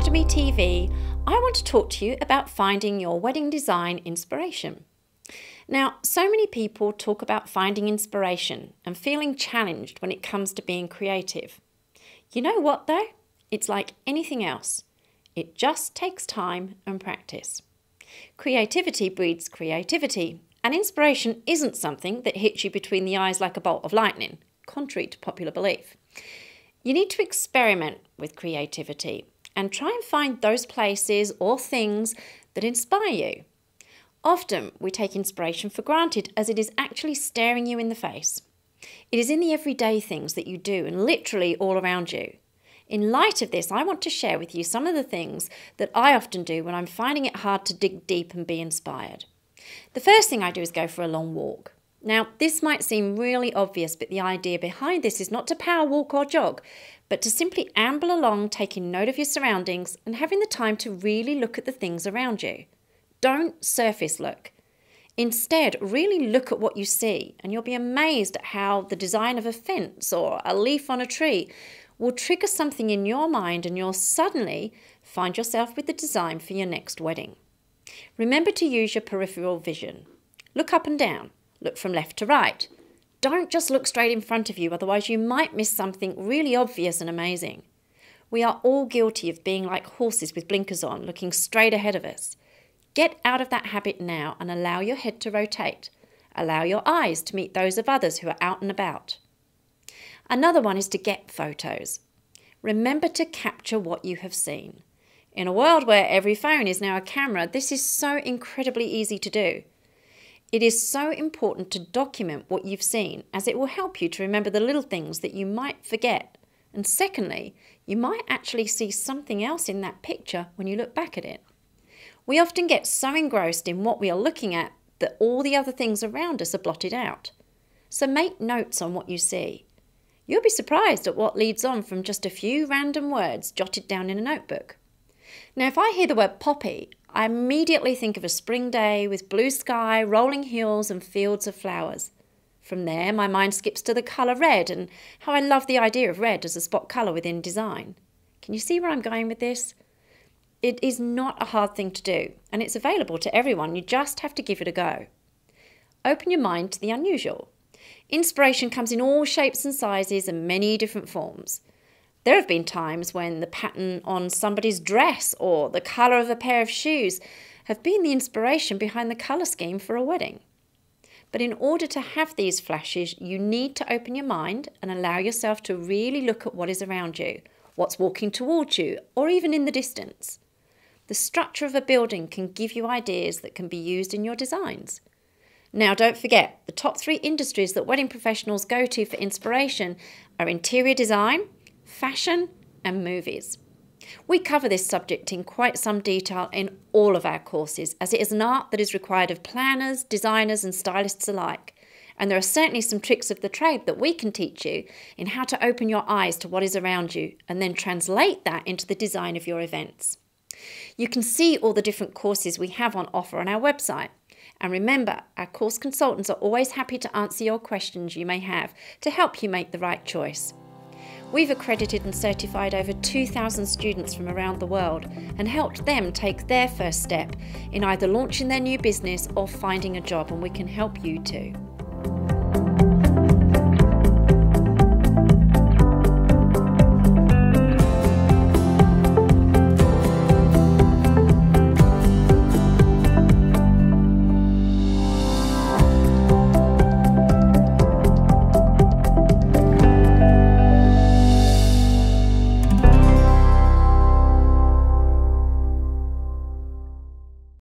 Academy TV, I want to talk to you about finding your wedding design inspiration. Now, so many people talk about finding inspiration and feeling challenged when it comes to being creative. You know what though? It's like anything else. It just takes time and practice. Creativity breeds creativity, and inspiration isn't something that hits you between the eyes like a bolt of lightning, contrary to popular belief. You need to experiment with creativity and try and find those places or things that inspire you. Often we take inspiration for granted as it is actually staring you in the face. It is in the everyday things that you do and literally all around you. In light of this, I want to share with you some of the things that I often do when I'm finding it hard to dig deep and be inspired. The first thing I do is go for a long walk. Now, this might seem really obvious, but the idea behind this is not to power walk or jog, but to simply amble along, taking note of your surroundings and having the time to really look at the things around you. Don't surface look. Instead, really look at what you see, and you'll be amazed at how the design of a fence or a leaf on a tree will trigger something in your mind, and you'll suddenly find yourself with the design for your next wedding. Remember to use your peripheral vision. Look up and down. Look from left to right. Don't just look straight in front of you, otherwise you might miss something really obvious and amazing. We are all guilty of being like horses with blinkers on, looking straight ahead of us. Get out of that habit now and allow your head to rotate. Allow your eyes to meet those of others who are out and about. Another one is to get photos. Remember to capture what you have seen. In a world where every phone is now a camera, this is so incredibly easy to do. It is so important to document what you've seen, as it will help you to remember the little things that you might forget. And secondly, you might actually see something else in that picture when you look back at it. We often get so engrossed in what we are looking at that all the other things around us are blotted out. So make notes on what you see. You'll be surprised at what leads on from just a few random words jotted down in a notebook. Now, if I hear the word poppy, I immediately think of a spring day with blue sky, rolling hills and fields of flowers. From there, my mind skips to the colour red and how I love the idea of red as a spot colour within design. Can you see where I'm going with this? It is not a hard thing to do, and it's available to everyone. You just have to give it a go. Open your mind to the unusual. Inspiration comes in all shapes and sizes and many different forms. There have been times when the pattern on somebody's dress or the colour of a pair of shoes have been the inspiration behind the colour scheme for a wedding. But in order to have these flashes, you need to open your mind and allow yourself to really look at what is around you, what's walking towards you, or even in the distance. The structure of a building can give you ideas that can be used in your designs. Now, don't forget, the top 3 industries that wedding professionals go to for inspiration are interior design, fashion and movies. We cover this subject in quite some detail in all of our courses, as it is an art that is required of planners, designers and stylists alike. And there are certainly some tricks of the trade that we can teach you in how to open your eyes to what is around you and then translate that into the design of your events. You can see all the different courses we have on offer on our website. And remember, our course consultants are always happy to answer your questions you may have to help you make the right choice. We've accredited and certified over 2,000 students from around the world and helped them take their first step in either launching their new business or finding a job, and we can help you too.